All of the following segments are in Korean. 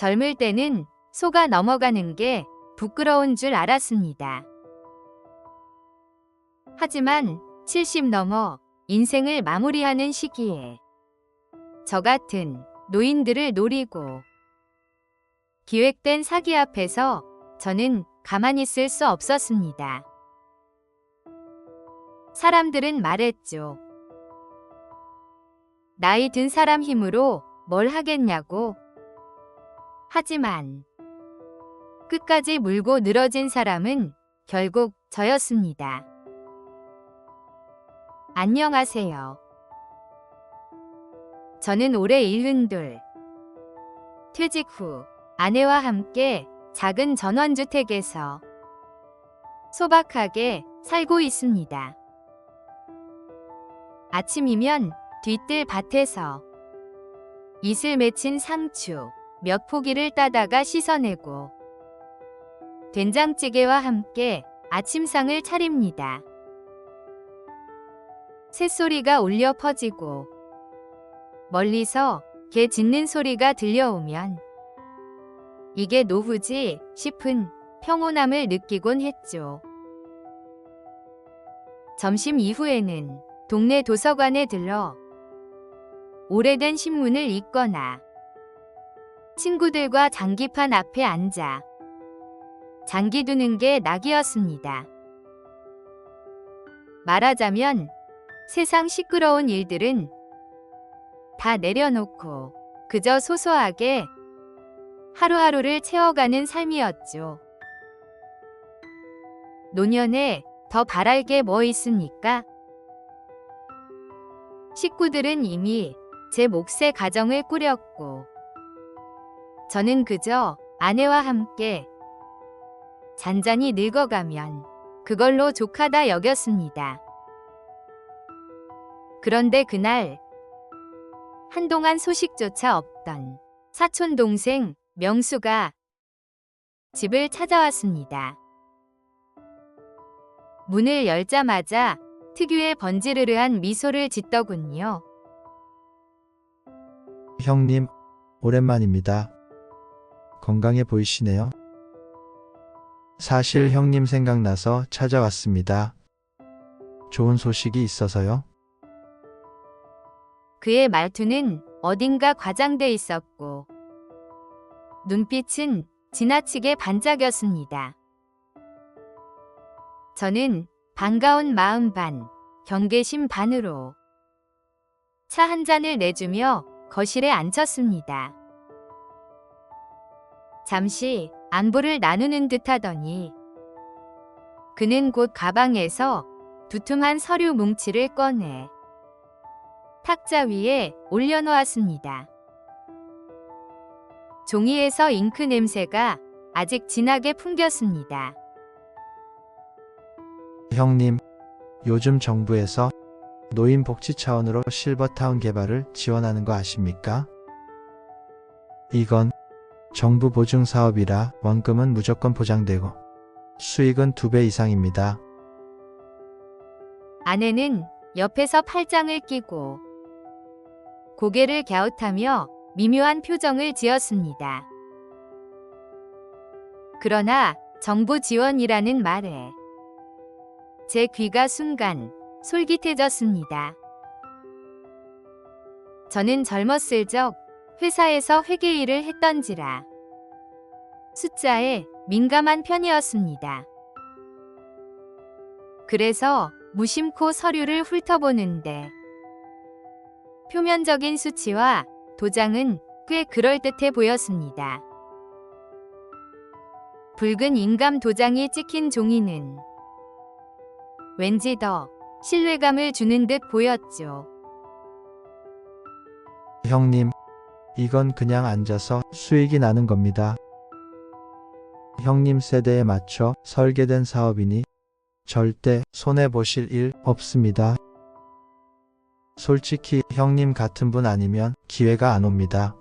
젊을 때는 속아 넘어가는 게 부끄러운 줄 알았습니다. 하지만 70 넘어 인생을 마무리하는 시기에 저 같은 노인들을 노리고 기획된 사기 앞에서 저는 가만히 있을 수 없었습니다. 사람들은 말했죠. 나이 든 사람 힘으로 뭘 하겠냐고. 하지만 끝까지 물고 늘어진 사람은 결국 저였습니다. 안녕하세요. 저는 올해 72. 퇴직 후 아내와 함께 작은 전원주택에서 소박하게 살고 있습니다. 아침이면 뒤뜰 밭에서 이슬 맺힌 상추 몇 포기를 따다가 씻어내고 된장찌개와 함께 아침상을 차립니다. 새소리가 울려 퍼지고 멀리서 개 짖는 소리가 들려오면 이게 노후지 싶은 평온함을 느끼곤 했죠. 점심 이후에는 동네 도서관에 들러 오래된 신문을 읽거나 친구들과 장기판 앞에 앉아 장기 두는 게 낙이었습니다. 말하자면 세상 시끄러운 일들은 다 내려놓고 그저 소소하게 하루하루를 채워가는 삶이었죠. 노년에 더 바랄 게 뭐 있습니까? 식구들은 이미 제 몫의 가정을 꾸렸고 저는 그저 아내와 함께 잔잔히 늙어가면 그걸로 족하다 여겼습니다. 그런데 그날 한동안 소식조차 없던 사촌 동생 명수가 집을 찾아왔습니다. 문을 열자마자 특유의 번지르르한 미소를 짓더군요. 형님, 오랜만입니다. 건강해 보이시네요. 사실 형님 생각나서 찾아왔습니다. 좋은 소식이 있어서요. 그의 말투는 어딘가 과장돼 있었고 눈빛은 지나치게 반짝였습니다. 저는 반가운 마음 반, 경계심 반으로 차 한 잔을 내주며 거실에 앉혔습니다. 잠시 안부를 나누는 듯 하더니 그는 곧 가방에서 두툼한 서류 뭉치를 꺼내 탁자 위에 올려놓았습니다. 종이에서 잉크 냄새가 아직 진하게 풍겼습니다. 형님, 요즘 정부에서 노인 복지 차원으로 실버타운 개발을 지원하는 거 아십니까? 이건 정부 보증 사업이라 원금은 무조건 보장되고 수익은 2배 이상입니다. 아내는 옆에서 팔짱을 끼고 고개를 갸웃하며 미묘한 표정을 지었습니다. 그러나 정부 지원이라는 말에 제 귀가 순간 솔깃해졌습니다. 저는 젊었을 적 회사에서 회계 일을 했던지라 숫자에 민감한 편이었습니다. 그래서 무심코 서류를 훑어보는데 표면적인 수치와 도장은 꽤 그럴듯해 보였습니다. 붉은 인감 도장이 찍힌 종이는 왠지 더 신뢰감을 주는 듯 보였죠. 형님, 이건 그냥 앉아서 수익이 나는 겁니다. 형님 세대에 맞춰 설계된 사업이니 절대 손해보실 일 없습니다. 솔직히 형님 같은 분 아니면 기회가 안 옵니다.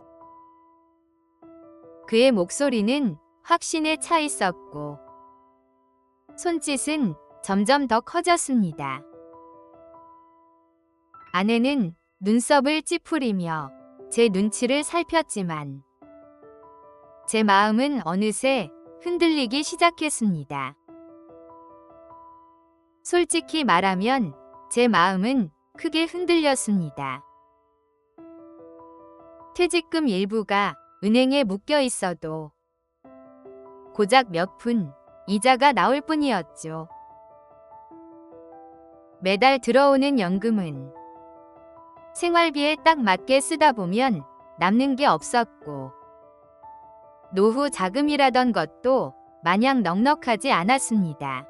그의 목소리는 확신에 차 있었고 손짓은 점점 더 커졌습니다. 아내는 눈썹을 찌푸리며 제 눈치를 살폈지만 제 마음은 어느새 흔들리기 시작했습니다. 솔직히 말하면 제 마음은 크게 흔들렸습니다. 퇴직금 일부가 은행에 묶여 있어도 고작 몇 푼 이자가 나올 뿐이었죠. 매달 들어오는 연금은 생활비에 딱 맞게 쓰다 보면 남는 게 없었고 노후 자금이라던 것도 마냥 넉넉하지 않았습니다.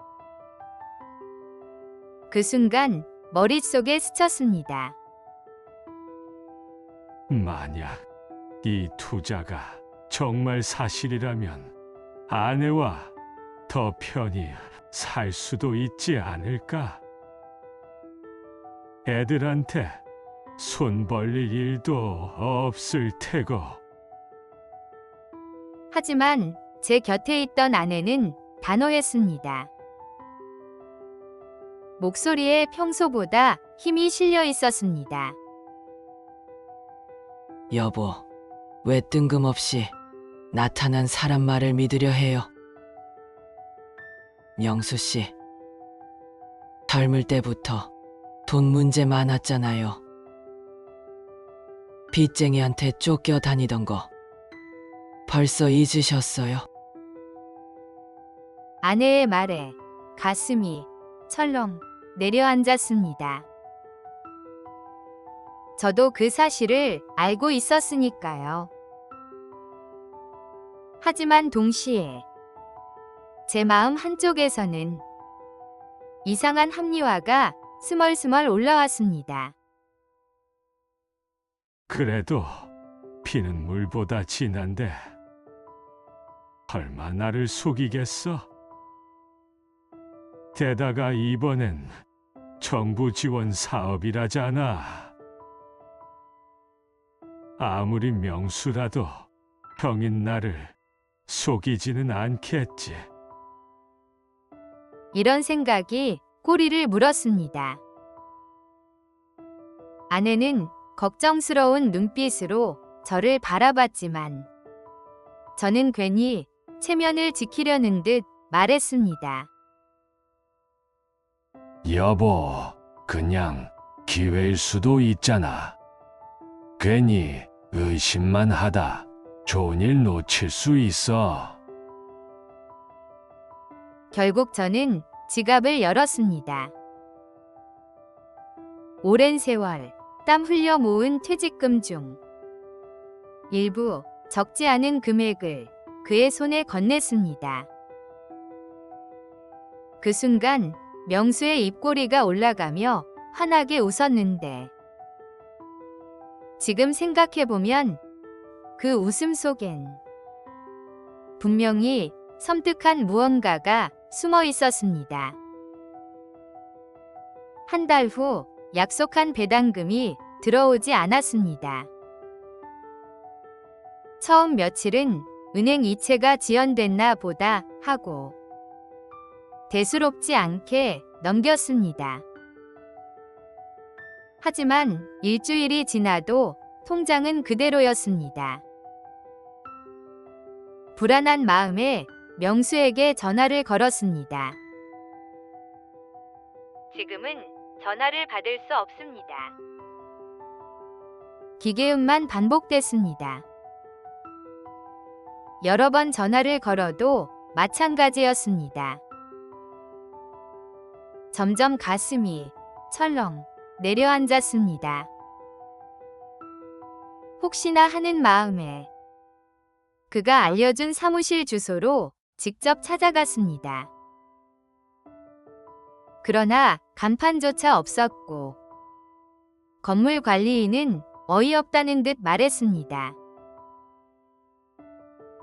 그 순간 머릿속에 스쳤습니다. 만약 이 투자가 정말 사실이라면 아내와 더 편히 살 수도 있지 않을까? 애들한테 손 벌릴 일도 없을 테고. 하지만 제 곁에 있던 아내는 단호했습니다. 목소리에 평소보다 힘이 실려 있었습니다. 여보, 왜 뜬금없이 나타난 사람 말을 믿으려 해요? 명수 씨, 젊을 때부터 돈 문제 많았잖아요. 빚쟁이한테 쫓겨 다니던 거 벌써 잊으셨어요? 아내의 말에 가슴이 철렁 내려앉았습니다. 저도 그 사실을 알고 있었으니까요. 하지만 동시에 제 마음 한쪽에서는 이상한 합리화가 스멀스멀 올라왔습니다. 그래도 피는 물보다 진한데 얼마 나를 속이겠어? 게다가 이번엔 정부 지원 사업이라잖아. 아무리 명수라도 형인 나를 속이지는 않겠지. 이런 생각이 꼬리를 물었습니다. 아내는 걱정스러운 눈빛으로 저를 바라봤지만 저는 괜히 체면을 지키려는 듯 말했습니다. 여보, 그냥 기회일 수도 있잖아. 괜히 의심만 하다 좋은 일 놓칠 수 있어. 결국 저는 지갑을 열었습니다. 오랜 세월 땀 흘려 모은 퇴직금 중 일부 적지 않은 금액을 그의 손에 건넸습니다. 그 순간 명수의 입꼬리가 올라가며 환하게 웃었는데 지금 생각해보면 그 웃음 속엔 분명히 섬뜩한 무언가가 숨어 있었습니다. 한 달 후 약속한 배당금이 들어오지 않았습니다. 처음 며칠은 은행 이체가 지연됐나 보다 하고 대수롭지 않게 넘겼습니다. 하지만 일주일이 지나도 통장은 그대로였습니다. 불안한 마음에 명수에게 전화를 걸었습니다. 지금은 전화를 받을 수 없습니다. 기계음만 반복됐습니다. 여러 번 전화를 걸어도 마찬가지였습니다. 점점 가슴이 철렁 내려앉았습니다. 혹시나 하는 마음에 그가 알려준 사무실 주소로 직접 찾아갔습니다. 그러나 간판조차 없었고 건물 관리인은 어이없다는 듯 말했습니다.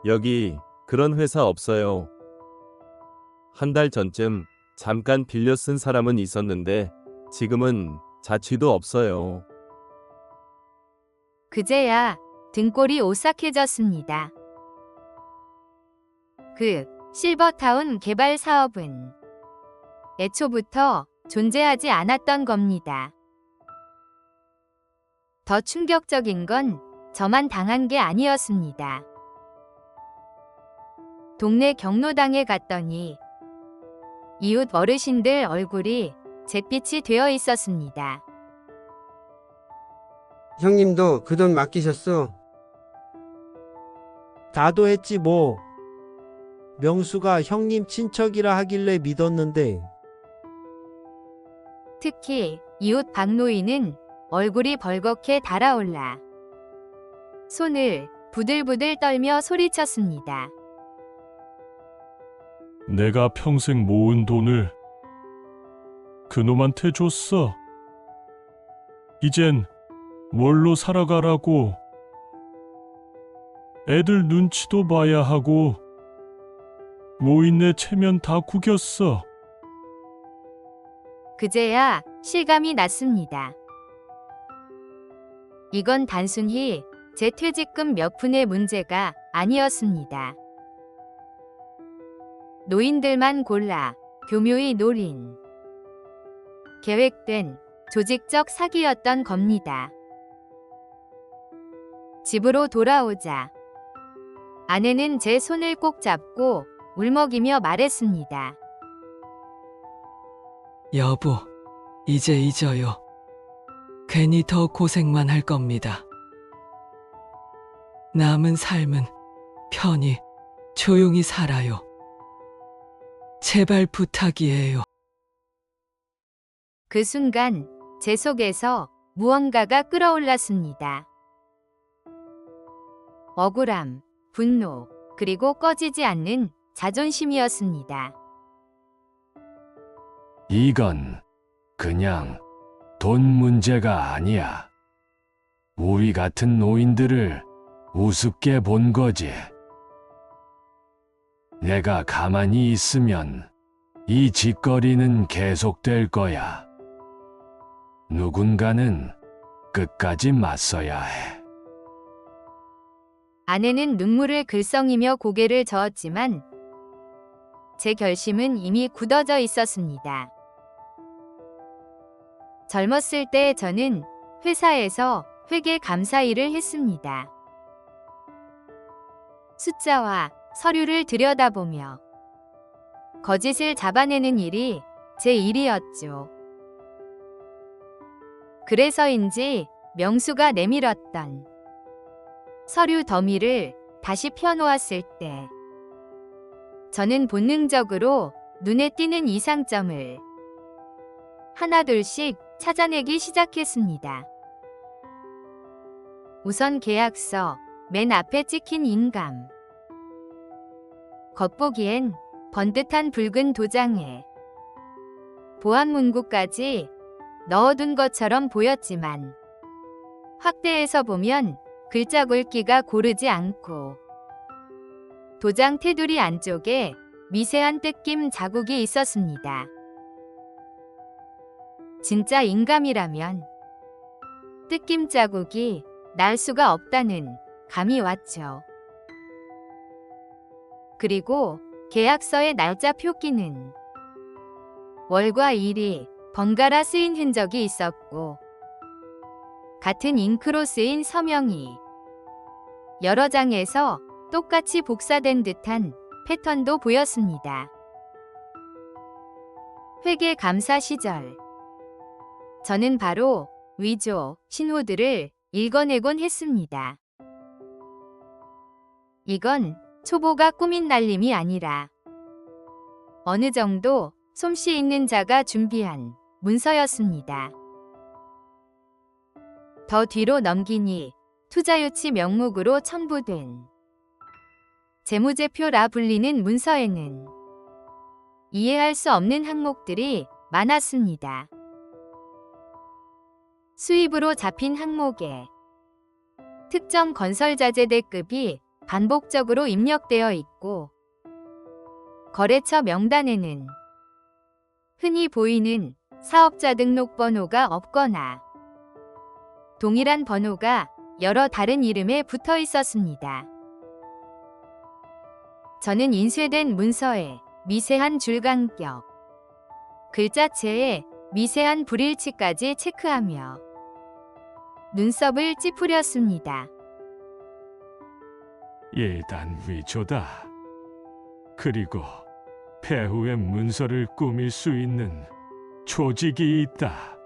여기 그런 회사 없어요. 한 달 전쯤 잠깐 빌려 쓴 사람은 있었는데 지금은 자취도 없어요. 그제야 등골이 오싹해졌습니다. 그 실버타운 개발 사업은 애초부터 존재하지 않았던 겁니다. 더 충격적인 건 저만 당한 게 아니었습니다. 동네 경로당에 갔더니 이웃 어르신들 얼굴이 잿빛이 되어 있었습니다. 형님도 그 돈 맡기셨어? 나도 했지 뭐. 명수가 형님 친척이라 하길래 믿었는데. 특히 이웃 박노인은 얼굴이 벌겋게 달아올라 손을 부들부들 떨며 소리쳤습니다. 내가 평생 모은 돈을 그놈한테 줬어. 이젠 뭘로 살아가라고. 애들 눈치도 봐야 하고 노인네 체면 다 구겼어. 그제야 실감이 났습니다. 이건 단순히 제 퇴직금 몇 푼의 문제가 아니었습니다. 노인들만 골라 교묘히 노린 계획된 조직적 사기였던 겁니다. 집으로 돌아오자 아내는 제 손을 꼭 잡고 울먹이며 말했습니다. 여보, 이제 잊어요. 괜히 더 고생만 할 겁니다. 남은 삶은 편히 조용히 살아요. 제발 부탁이에요. 그 순간 제 속에서 무언가가 끓어올랐습니다. 억울함, 분노, 그리고 꺼지지 않는 자존심이었습니다. 이건 그냥 돈 문제가 아니야. 우리 같은 노인들을 우습게 본 거지. 내가 가만히 있으면 이 짓거리는 계속될 거야. 누군가는 끝까지 맞서야 해. 아내는 눈물을 글썽이며 고개를 저었지만 제 결심은 이미 굳어져 있었습니다. 젊었을 때 저는 회사에서 회계 감사 일을 했습니다. 숫자와 서류를 들여다보며 거짓을 잡아내는 일이 제 일이었죠. 그래서인지 명수가 내밀었던 서류 더미를 다시 펴놓았을 때 저는 본능적으로 눈에 띄는 이상점을 하나둘씩 찾아내기 시작했습니다. 우선 계약서 맨 앞에 찍힌 인감. 겉보기엔 번듯한 붉은 도장에 보안 문구까지 넣어둔 것처럼 보였지만 확대해서 보면 글자 굵기가 고르지 않고 도장 테두리 안쪽에 미세한 뜯김 자국이 있었습니다. 진짜 인감이라면 뜯김 자국이 날 수가 없다는 감이 왔죠. 그리고 계약서의 날짜 표기는 월과 일이 번갈아 쓰인 흔적이 있었고 같은 잉크로 쓰인 서명이 여러 장에서 똑같이 복사된 듯한 패턴도 보였습니다. 회계 감사 시절 저는 바로 위조 신호들을 읽어내곤 했습니다. 이건 초보가 꾸민 날림이 아니라 어느 정도 솜씨 있는 자가 준비한 문서였습니다. 더 뒤로 넘기니 투자유치 명목으로 첨부된 재무제표라 불리는 문서에는 이해할 수 없는 항목들이 많았습니다. 수입으로 잡힌 항목에 특정 건설자재대급이 반복적으로 입력되어 있고 거래처 명단에는 흔히 보이는 사업자 등록번호가 없거나 동일한 번호가 여러 다른 이름에 붙어 있었습니다. 저는 인쇄된 문서에 미세한 줄간격, 글자체에 미세한 불일치까지 체크하며 눈썹을 찌푸렸습니다. 일단 위조다. 그리고 배후의 문서를 꾸밀 수 있는 조직이 있다.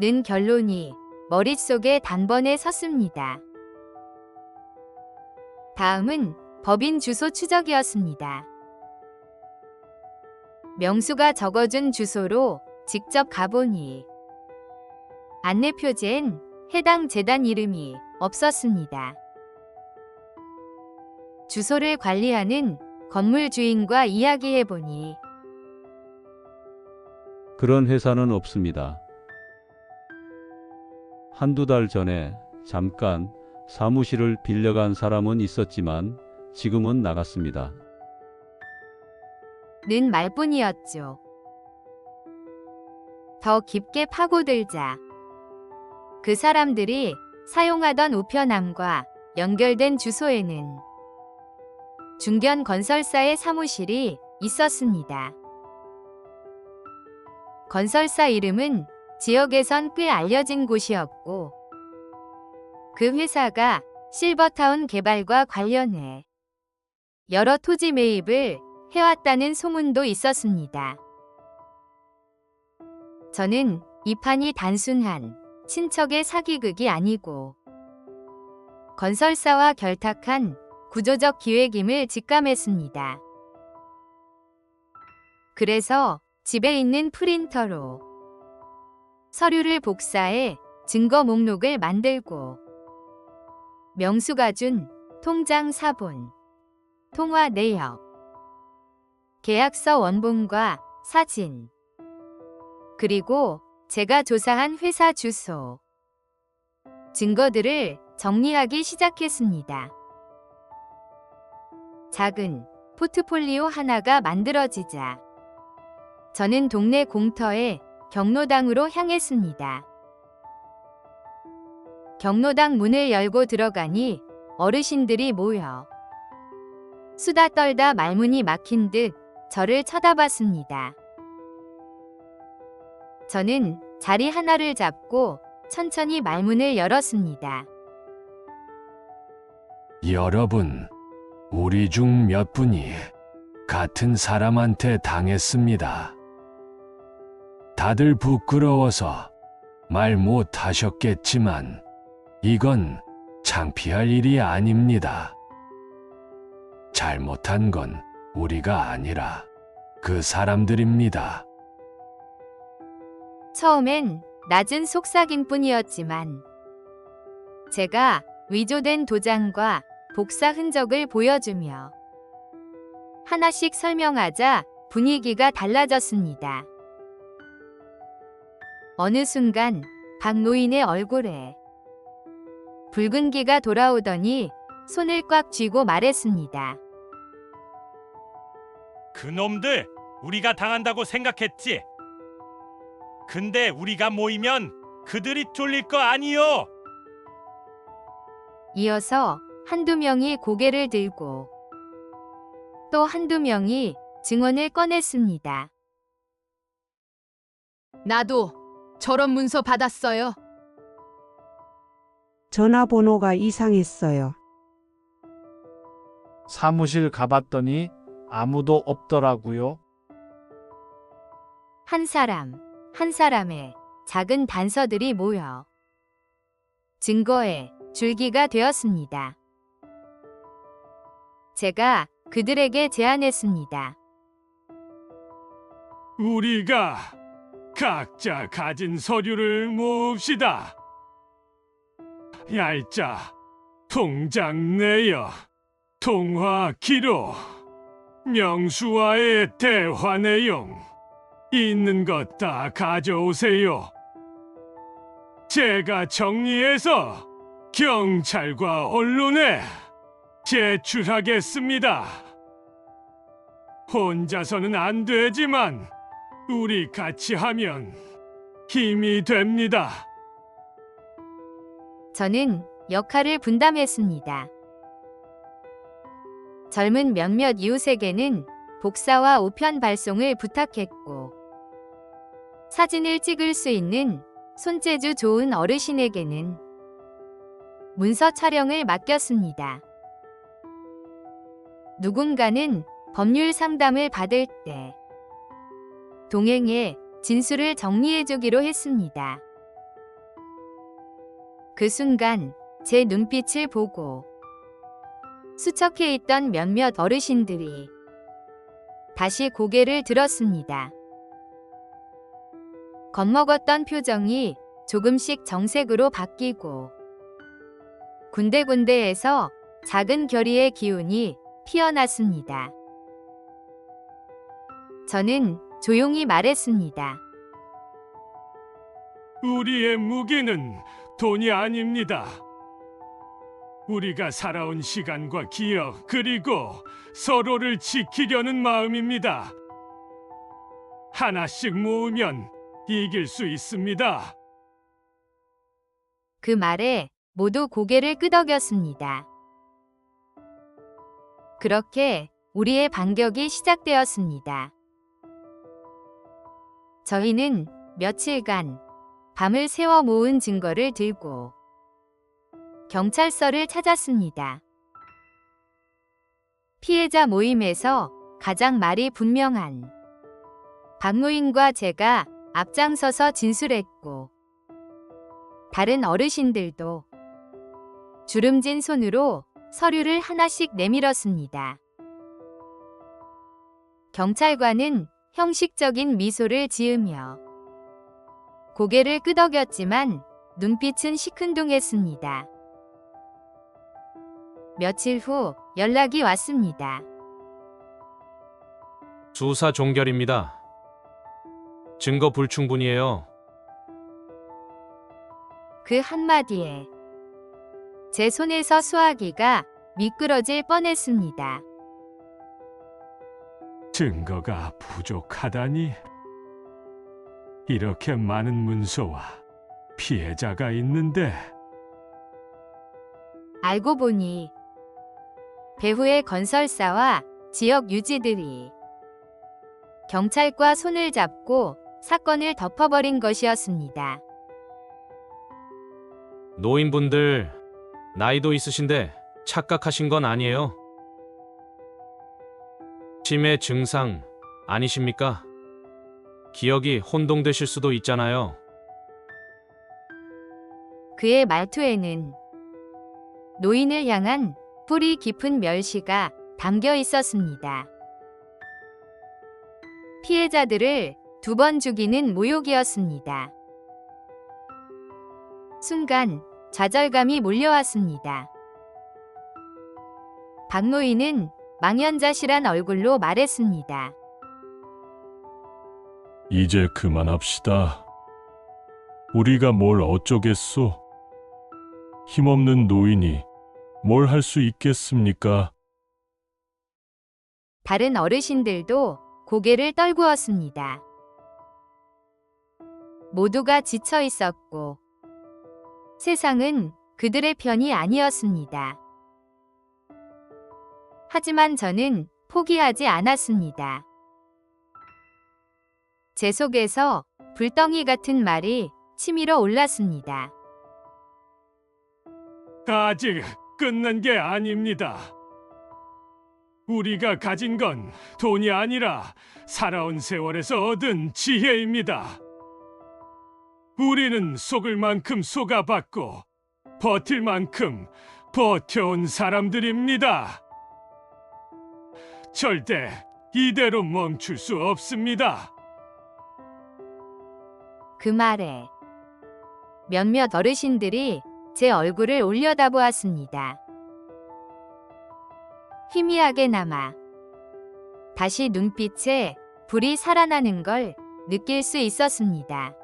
는 결론이 머릿속에 단번에 섰습니다. 다음은 법인 주소 추적이었습니다. 명수가 적어준 주소로 직접 가보니 안내 표지엔 해당 재단 이름이 없었습니다. 주소를 관리하는 건물 주인과 이야기해보니 그런 회사는 없습니다. 한두 달 전에 잠깐 사무실을 빌려간 사람은 있었지만 지금은 나갔습니다. 는 말뿐이었죠. 더 깊게 파고들자 그 사람들이 사용하던 우편함과 연결된 주소에는 중견 건설사의 사무실이 있었습니다. 건설사 이름은 지역에선 꽤 알려진 곳이었고 그 회사가 실버타운 개발과 관련해 여러 토지 매입을 해왔다는 소문도 있었습니다. 저는 이 판이 단순한 친척의 사기극이 아니고 건설사와 결탁한 구조적 기획임을 직감했습니다. 그래서 집에 있는 프린터로 서류를 복사해 증거 목록을 만들고 명수가 준 통장 사본, 통화 내역, 계약서 원본과 사진, 그리고 제가 조사한 회사 주소, 증거들을 정리하기 시작했습니다. 작은 포트폴리오 하나가 만들어지자 저는 동네 공터에 경로당으로 향했습니다. 경로당 문을 열고 들어가니 어르신들이 모여 수다 떨다 말문이 막힌 듯 저를 쳐다봤습니다. 저는 자리 하나를 잡고 천천히 말문을 열었습니다. 여러분, 우리 중 몇 분이 같은 사람한테 당했습니다. 다들 부끄러워서 말 못하셨겠지만 이건 창피할 일이 아닙니다. 잘못한 건 우리가 아니라 그 사람들입니다. 처음엔 낮은 속삭임뿐이었지만 제가 위조된 도장과 복사 흔적을 보여주며 하나씩 설명하자 분위기가 달라졌습니다. 어느 순간 박 노인의 얼굴에 붉은기가 돌아오더니 손을 꽉 쥐고 말했습니다. 그놈들 우리가 당한다고 생각했지. 근데 우리가 모이면 그들이 쫄릴 거 아니요. 이어서 한두 명이 고개를 들고 또 한두 명이 증언을 꺼냈습니다. 나도 저런 문서 받았어요. 전화번호가 이상했어요. 사무실 가봤더니 아무도 없더라고요. 한 사람, 한 사람의 작은 단서들이 모여 증거의 줄기가 되었습니다. 제가 그들에게 제안했습니다. 우리가 각자 가진 서류를 모읍시다. 얄자, 통장 내역, 통화 기록, 명수와의 대화 내용, 있는 것 다 가져오세요. 제가 정리해서 경찰과 언론에 제출하겠습니다. 혼자서는 안 되지만 우리 같이 하면 힘이 됩니다. 저는 역할을 분담했습니다. 젊은 몇몇 이웃에게는 복사와 우편 발송을 부탁했고 사진을 찍을 수 있는 손재주 좋은 어르신에게는 문서 촬영을 맡겼습니다. 누군가는 법률 상담을 받을 때 동행해 진술을 정리해주기로 했습니다. 그 순간 제 눈빛을 보고 수척해 있던 몇몇 어르신들이 다시 고개를 들었습니다. 겁먹었던 표정이 조금씩 정색으로 바뀌고 군데군데에서 작은 결의의 기운이 피어났습니다. 저는 조용히 말했습니다. 우리의 무기는 돈이 아닙니다. 우리가 살아온 시간과 기억, 그리고 서로를 지키려는 마음입니다. 하나씩 모으면 이길 수 있습니다. 그 말에 모두 고개를 끄덕였습니다. 그렇게 우리의 반격이 시작되었습니다. 저희는 며칠간 밤을 새워 모은 증거를 들고 경찰서를 찾았습니다. 피해자 모임에서 가장 말이 분명한 박노인과 제가 앞장서서 진술했고, 다른 어르신들도 주름진 손으로 서류를 하나씩 내밀었습니다. 경찰관은 형식적인 미소를 지으며 고개를 끄덕였지만 눈빛은 시큰둥했습니다. 며칠 후 연락이 왔습니다. 수사 종결입니다. 증거 불충분이에요. 그 한마디에 제 손에서 수화기가 미끄러질 뻔했습니다. 증거가 부족하다니. 이렇게 많은 문서와 피해자가 있는데. 알고 보니 배후의 건설사와 지역 유지들이 경찰과 손을 잡고 사건을 덮어버린 것이었습니다. 노인분들 나이도 있으신데 착각하신 건 아니에요? 치매 증상 아니십니까? 기억이 혼동되실 수도 있잖아요. 그의 말투에는 노인을 향한 뿌리 깊은 멸시가 담겨 있었습니다. 피해자들을 2번 죽이는 모욕이었습니다. 순간 좌절감이 몰려왔습니다. 박노인은 망연자실한 얼굴로 말했습니다. 이제 그만합시다. 우리가 뭘 어쩌겠소? 힘없는 노인이 뭘 할 수 있겠습니까? 다른 어르신들도 고개를 떨구었습니다. 모두가 지쳐 있었고 세상은 그들의 편이 아니었습니다. 하지만 저는 포기하지 않았습니다. 제 속에서 불덩이 같은 말이 치밀어 올랐습니다. 아직 끝난 게 아닙니다. 우리가 가진 건 돈이 아니라 살아온 세월에서 얻은 지혜입니다. 우리는 속을 만큼 속아봤고 버틸 만큼 버텨온 사람들입니다. 절대 이대로 멈출 수 없습니다. 그 말에 몇몇 어르신들이 제 얼굴을 올려다보았습니다. 희미하게나마 다시 눈빛에 불이 살아나는 걸 느낄 수 있었습니다.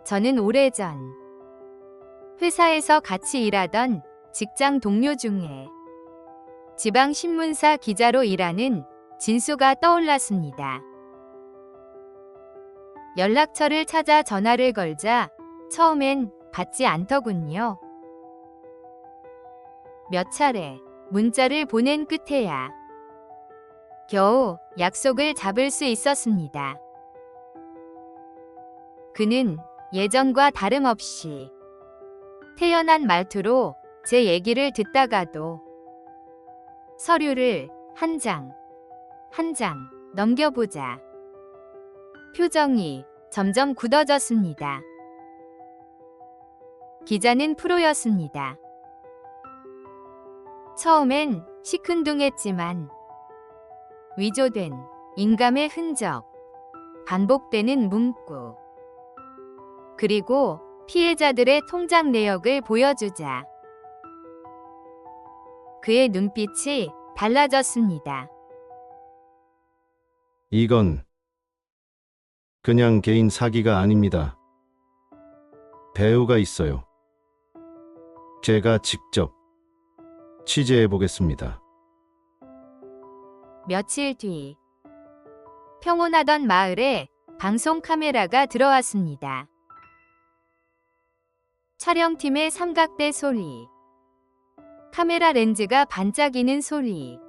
저는 오래전 회사에서 같이 일하던 직장 동료 중에 지방신문사 기자로 일하는 진수가 떠올랐습니다. 연락처를 찾아 전화를 걸자 처음엔 받지 않더군요. 몇 차례 문자를 보낸 끝에야 겨우 약속을 잡을 수 있었습니다. 그는 예전과 다름없이 태연한 말투로 제 얘기를 듣다가도 서류를 한 장, 한 장 넘겨보자 표정이 점점 굳어졌습니다. 기자는 프로였습니다. 처음엔 시큰둥했지만 위조된 인감의 흔적, 반복되는 문구, 그리고 피해자들의 통장 내역을 보여주자 그의 눈빛이 달라졌습니다. 이건 그냥 개인 사기가 아닙니다. 배우가 있어요. 제가 직접 취재해 보겠습니다. 며칠 뒤 평온하던 마을에 방송 카메라가 들어왔습니다. 촬영팀의 삼각대 소리, 카메라 렌즈가 반짝이는 소리,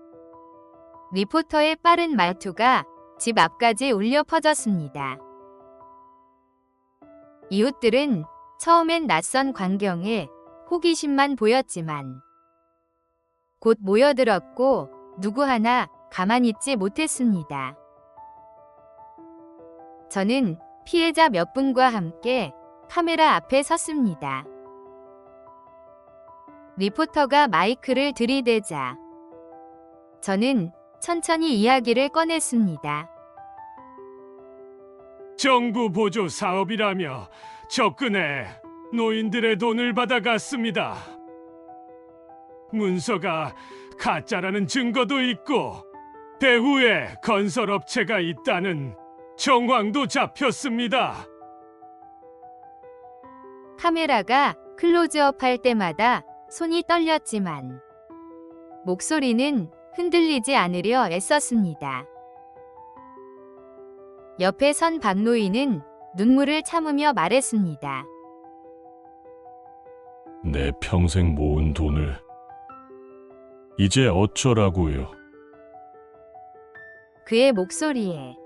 리포터의 빠른 말투가 집 앞까지 울려 퍼졌습니다. 이웃들은 처음엔 낯선 광경에 호기심만 보였지만 곧 모여들었고 누구 하나 가만히 있지 못했습니다. 저는 피해자 몇 분과 함께 카메라 앞에 섰습니다. 리포터가 마이크를 들이대자 저는 천천히 이야기를 꺼냈습니다. 정부 보조 사업이라며 접근해 노인들의 돈을 받아갔습니다. 문서가 가짜라는 증거도 있고 배후에 건설업체가 있다는 정황도 잡혔습니다. 카메라가 클로즈업 할 때마다 손이 떨렸지만 목소리는 흔들리지 않으려 애썼습니다. 옆에 선 박노인은 눈물을 참으며 말했습니다. 내 평생 모은 돈을 이제 어쩌라고요? 그의 목소리에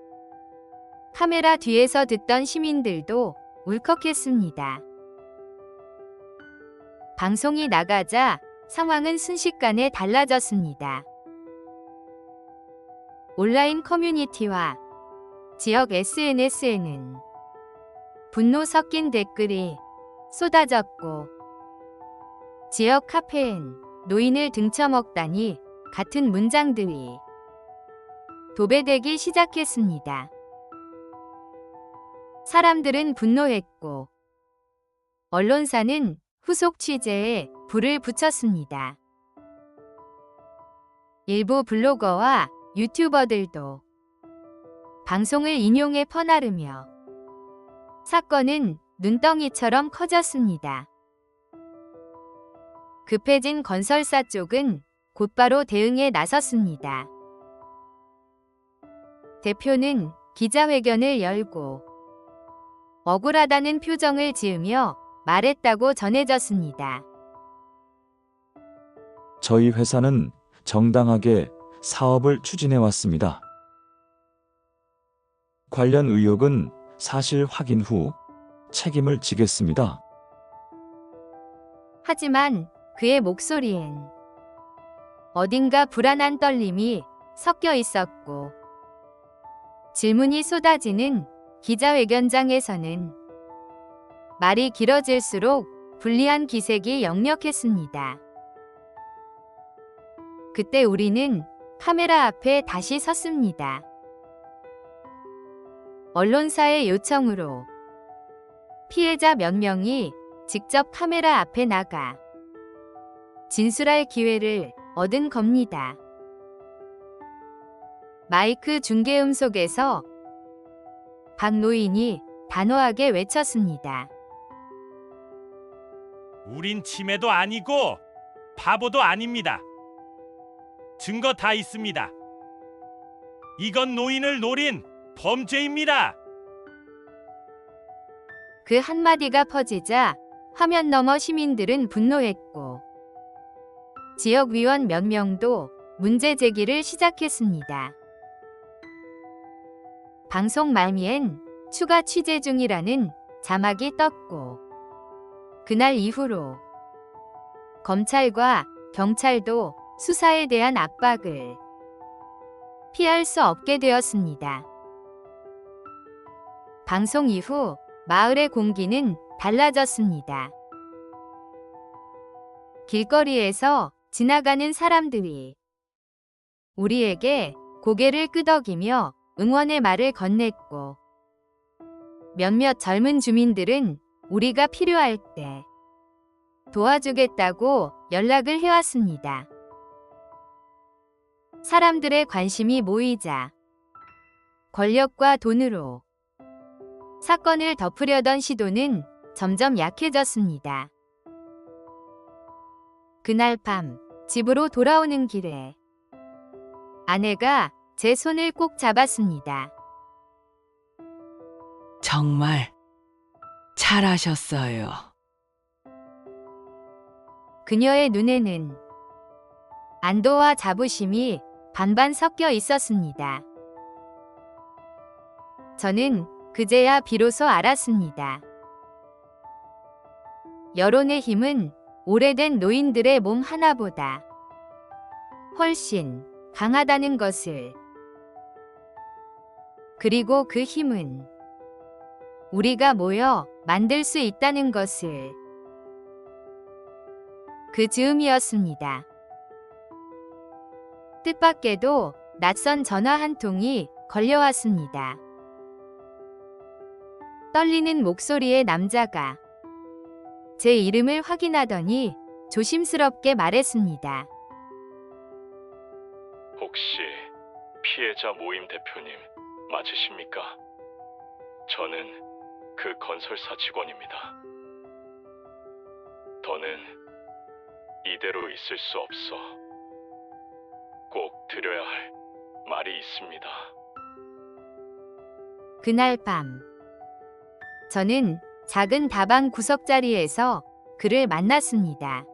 카메라 뒤에서 듣던 시민들도 울컥했습니다. 방송이 나가자 상황은 순식간에 달라졌습니다. 온라인 커뮤니티와 지역 SNS에는 분노 섞인 댓글이 쏟아졌고 지역 카페엔 노인을 등쳐먹다니 같은 문장들이 도배되기 시작했습니다. 사람들은 분노했고 언론사는 후속 취재에 불을 붙였습니다. 일부 블로거와 유튜버들도 방송을 인용해 퍼나르며 사건은 눈덩이처럼 커졌습니다. 급해진 건설사 쪽은 곧바로 대응에 나섰습니다. 대표는 기자회견을 열고 억울하다는 표정을 지으며 말했다고 전해졌습니다. 저희 회사는 정당하게 사업을 추진해 왔습니다. 관련 의혹은 사실 확인 후 책임을 지겠습니다. 하지만 그의 목소리엔 어딘가 불안한 떨림이 섞여 있었고 질문이 쏟아지는 기자회견장에서는 말이 길어질수록 불리한 기색이 역력했습니다. 그때 우리는 카메라 앞에 다시 섰습니다. 언론사의 요청으로 피해자 몇 명이 직접 카메라 앞에 나가 진술할 기회를 얻은 겁니다. 마이크 중계음 속에서 박노인이 단호하게 외쳤습니다. 우린 치매도 아니고 바보도 아닙니다. 증거 다 있습니다. 이건 노인을 노린 범죄입니다. 그 한마디가 퍼지자 화면 너머 시민들은 분노했고 지역위원 몇 명도 문제 제기를 시작했습니다. 방송 말미엔 추가 취재 중이라는 자막이 떴고 그날 이후로 검찰과 경찰도 수사에 대한 압박을 피할 수 없게 되었습니다. 방송 이후 마을의 공기는 달라졌습니다. 길거리에서 지나가는 사람들이 우리에게 고개를 끄덕이며 응원의 말을 건넸고, 몇몇 젊은 주민들은 우리가 필요할 때 도와주겠다고 연락을 해왔습니다. 사람들의 관심이 모이자 권력과 돈으로 사건을 덮으려던 시도는 점점 약해졌습니다. 그날 밤 집으로 돌아오는 길에 아내가 제 손을 꼭 잡았습니다. 정말 잘하셨어요. 그녀의 눈에는 안도와 자부심이 반반 섞여 있었습니다. 저는 그제야 비로소 알았습니다. 여론의 힘은 오래된 노인들의 몸 하나보다 훨씬 강하다는 것을, 그리고 그 힘은 우리가 모여 만들 수 있다는 것을. 그 즈음이었습니다. 뜻밖에도 낯선 전화 한 통이 걸려왔습니다. 떨리는 목소리의 남자가 제 이름을 확인하더니 조심스럽게 말했습니다. 혹시 피해자 모임 대표님 맞으십니까? 저는 그 건설사 직원입니다. 더는 이대로 있을 수 없어 꼭 드려야 할 말이 있습니다. 그날 밤 저는 작은 다방 구석자리에서 그를 만났습니다.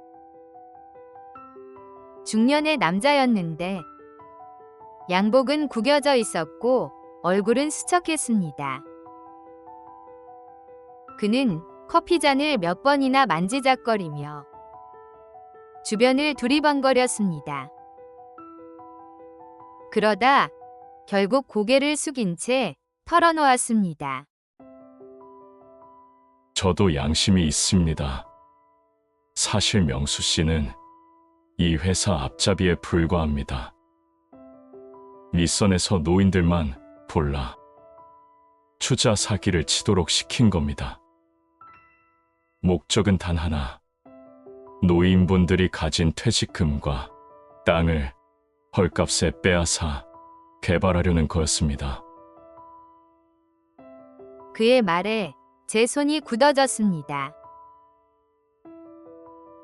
중년의 남자였는데 양복은 구겨져 있었고 얼굴은 수척했습니다. 그는 커피잔을 몇 번이나 만지작거리며 주변을 두리번거렸습니다. 그러다 결국 고개를 숙인 채 털어놓았습니다. 저도 양심이 있습니다. 사실 명수 씨는 이 회사 앞잡이에 불과합니다. 윗선에서 노인들만 골라 투자 사기를 치도록 시킨 겁니다. 목적은 단 하나, 노인분들이 가진 퇴직금과 땅을 헐값에 빼앗아 개발하려는 거였습니다. 그의 말에 제 손이 굳어졌습니다.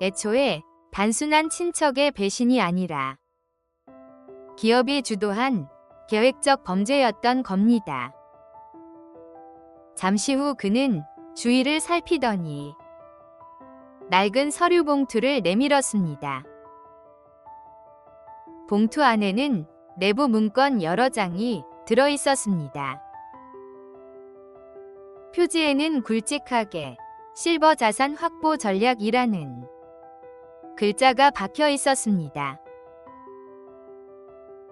애초에 단순한 친척의 배신이 아니라 기업이 주도한 계획적 범죄였던 겁니다. 잠시 후 그는 주위를 살피더니 낡은 서류 봉투를 내밀었습니다. 봉투 안에는 내부 문건 여러 장이 들어 있었습니다. 표지에는 굵직하게 실버 자산 확보 전략이라는 글자가 박혀 있었습니다.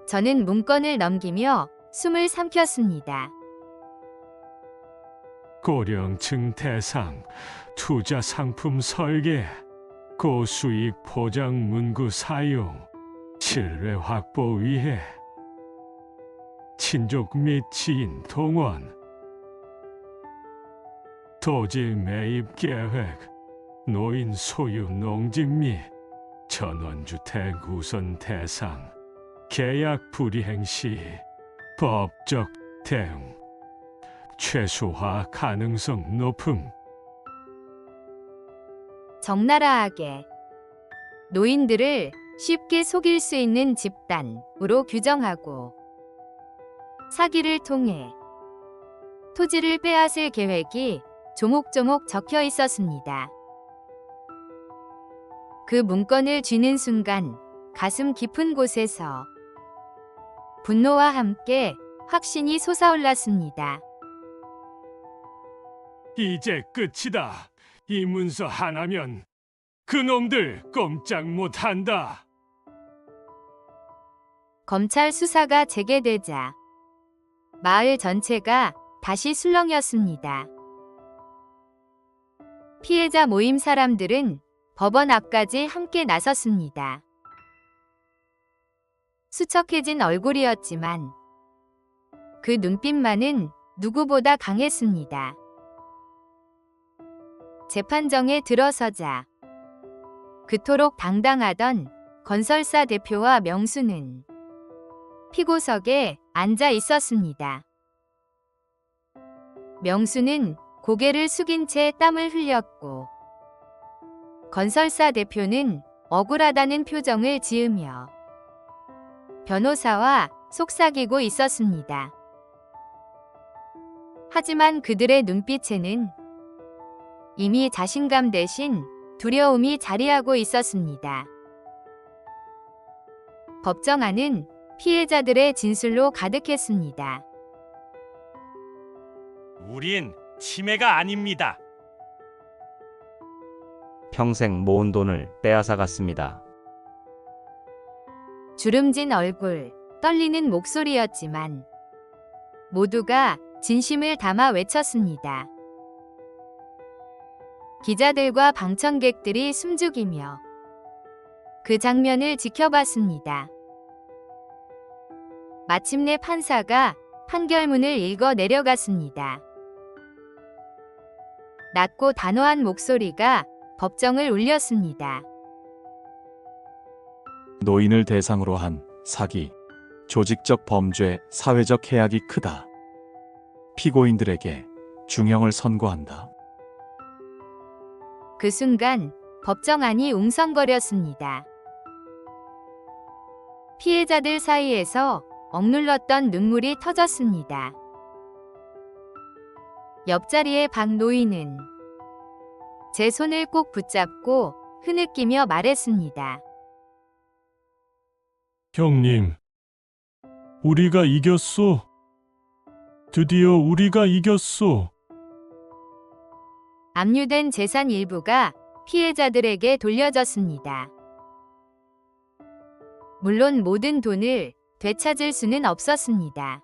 저는 문건을 넘기며 숨을 삼켰습니다. 고령층 대상 투자 상품 설계, 고수익 포장 문구 사용, 신뢰 확보 위해 친족 및 지인 동원, 토지 매입 계획, 노인 소유 농지 및 전원주택 우선 대상, 계약 불이행 시 법적 대응, 최소화 가능성 높음. 적나라하게 노인들을 쉽게 속일 수 있는 집단으로 규정하고 사기를 통해 토지를 빼앗을 계획이 조목조목 적혀 있었습니다. 그 문건을 쥐는 순간 가슴 깊은 곳에서 분노와 함께 확신이 솟아올랐습니다. 이제 끝이다. 이 문서 하나면 그놈들 꼼짝 못한다. 검찰 수사가 재개되자 마을 전체가 다시 술렁였습니다. 피해자 모임 사람들은 법원 앞까지 함께 나섰습니다. 수척해진 얼굴이었지만 그 눈빛만은 누구보다 강했습니다. 재판정에 들어서자 그토록 당당하던 건설사 대표와 명수는 피고석에 앉아 있었습니다. 명수는 고개를 숙인 채 땀을 흘렸고 건설사 대표는 억울하다는 표정을 지으며 변호사와 속삭이고 있었습니다. 하지만 그들의 눈빛에는 이미 자신감 대신 두려움이 자리하고 있었습니다. 법정 안은 피해자들의 진술로 가득했습니다. 우린 치매가 아닙니다. 평생 모은 돈을 빼앗아 갔습니다. 주름진 얼굴, 떨리는 목소리였지만 모두가 진심을 담아 외쳤습니다. 기자들과 방청객들이 숨죽이며 그 장면을 지켜봤습니다. 마침내 판사가 판결문을 읽어 내려갔습니다. 낮고 단호한 목소리가 법정을 울렸습니다. 노인을 대상으로 한 사기, 조직적 범죄, 사회적 해악이 크다. 피고인들에게 중형을 선고한다. 그 순간 법정 안이 웅성거렸습니다. 피해자들 사이에서 억눌렀던 눈물이 터졌습니다. 옆자리의 박 노인은 제 손을 꼭 붙잡고 흐느끼며 말했습니다. 형님, 우리가 이겼소. 드디어 우리가 이겼소. 압류된 재산 일부가 피해자들에게 돌려졌습니다. 물론 모든 돈을 되찾을 수는 없었습니다.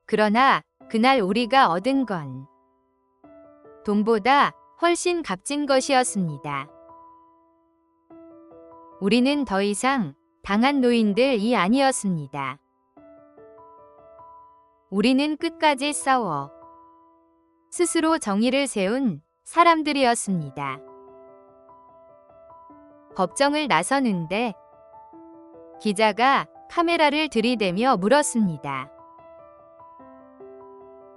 그러나 그날 우리가 얻은 건 돈보다 훨씬 값진 것이었습니다. 우리는 더 이상 당한 노인들이 아니었습니다. 우리는 끝까지 싸워 스스로 정의를 세운 사람들이었습니다. 법정을 나서는데 기자가 카메라를 들이대며 물었습니다.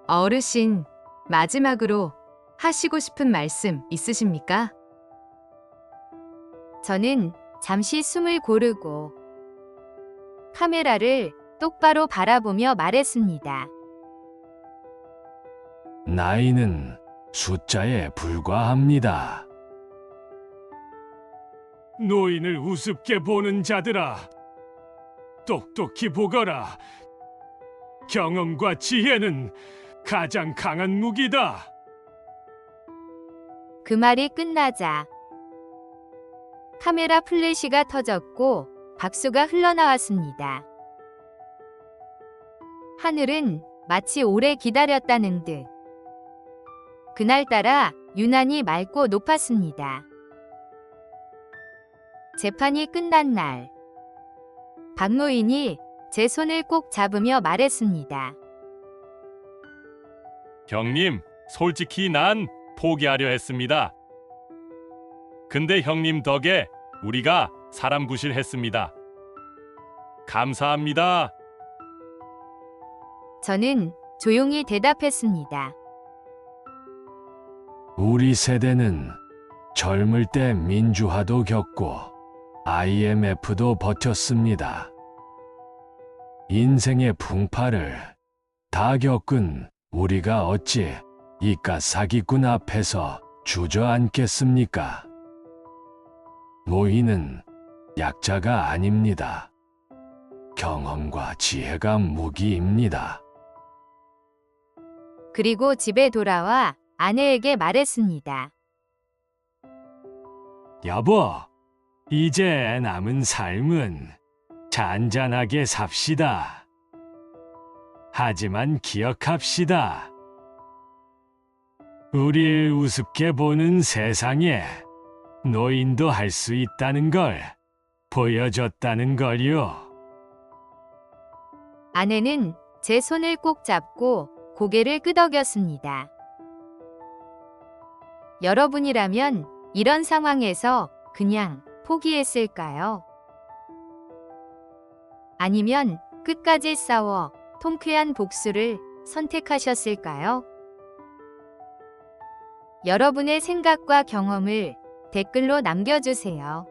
어르신, 마지막으로 하시고 싶은 말씀 있으십니까? 저는 잠시 숨을 고르고 카메라를 똑바로 바라보며 말했습니다. 나이는 숫자에 불과합니다. 노인을 우습게 보는 자들아, 똑똑히 보거라. 경험과 지혜는 가장 강한 무기다. 그 말이 끝나자 카메라 플래시가 터졌고 박수가 흘러나왔습니다. 하늘은 마치 오래 기다렸다는 듯 그날따라 유난히 맑고 높았습니다. 재판이 끝난 날, 박노인이 제 손을 꼭 잡으며 말했습니다. 형님, 솔직히 난 포기하려 했습니다. 근데 형님 덕에 우리가 사람 구실했습니다. 감사합니다. 저는 조용히 대답했습니다. 우리 세대는 젊을 때 민주화도 겪고 IMF도 버텼습니다. 인생의 풍파를 다 겪은 우리가 어찌 이깟 사기꾼 앞에서 주저앉겠습니까? 노인은 약자가 아닙니다. 경험과 지혜가 무기입니다. 그리고 집에 돌아와 아내에게 말했습니다. 여보, 이제 남은 삶은 잔잔하게 삽시다. 하지만 기억합시다. 우리를 우습게 보는 세상에 노인도 할 수 있다는 걸 보여줬다는 걸요. 아내는 제 손을 꼭 잡고 고개를 끄덕였습니다. 여러분이라면 이런 상황에서 그냥 포기했을까요? 아니면 끝까지 싸워 통쾌한 복수를 선택하셨을까요? 여러분의 생각과 경험을 댓글로 남겨주세요.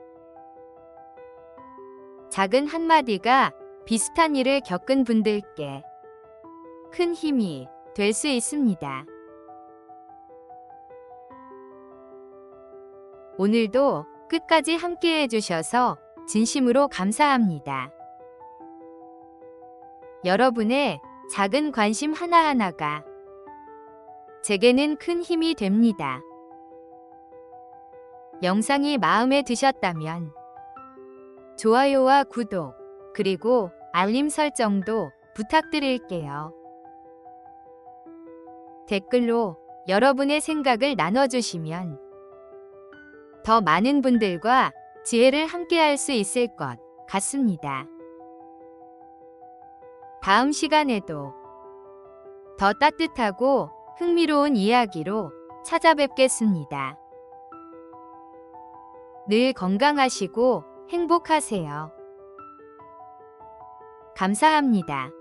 작은 한마디가 비슷한 일을 겪은 분들께 큰 힘이 될 수 있습니다. 오늘도 끝까지 함께 해주셔서 진심으로 감사합니다. 여러분의 작은 관심 하나하나가 제게는 큰 힘이 됩니다. 영상이 마음에 드셨다면 좋아요와 구독, 그리고 알림 설정도 부탁드릴게요. 댓글로 여러분의 생각을 나눠주시면 더 많은 분들과 지혜를 함께할 수 있을 것 같습니다. 다음 시간에도 더 따뜻하고 흥미로운 이야기로 찾아뵙겠습니다. 늘 건강하시고 행복하세요. 감사합니다.